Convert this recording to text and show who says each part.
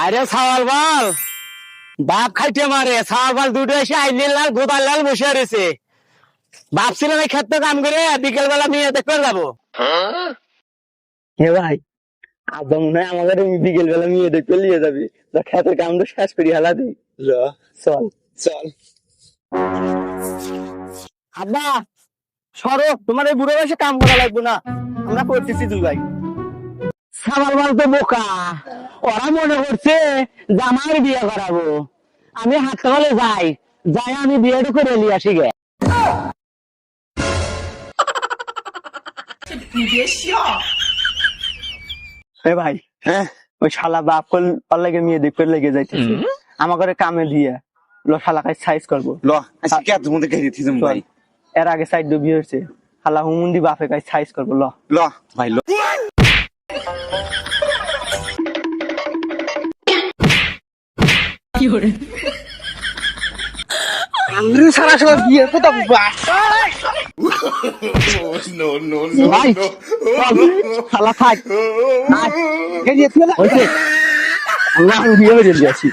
Speaker 1: আরে ছাওয়াল বাল বাপ খাইতে মারে ছাওয়াল বাল দুটো এসে আইলিল লাল গোপাল লাল বসে রয়েছে। বাপ ছিল না ক্ষেত কাম করে বিকেল বেলা মেয়ে দেখতে যাবো। হে ভাই আদম নয় আমাদের বিকেল বেলা মেয়ে দেখতে নিয়ে যাবি, ক্ষেতের কামটা শেষ করি হেলা দিই। চল চল আব্বা সরো, তোমার এই বুড়ো বয়সে কাম করা লাগবে না, আমরা করতেছি দুই ভাই। সামাল মাল তো বোকা, ওরা মনে করছে যে আমার বিয়ে করাবো। আমি হাসপাতালে যাই, যাই আমি বিয়েটা করে নিয়ে আসি গে। ভাই হ্যাঁ ওই শালা বাপ লাগে মেয়ে দেখতে লেগে যাইতেছে আমার ঘরে কামে দিয়ে লো শালা কাজ সাইজ করবো ভাই। এর আগে সাইড বিয়ে হয়েছে, শালা হুমুন্দি বাপে কাজ সাইজ করবো ল ল ভাই ল। সারা সব বিয়ে কোথাও শালা থাক বিয়ে হয়ে যাচ্ছি।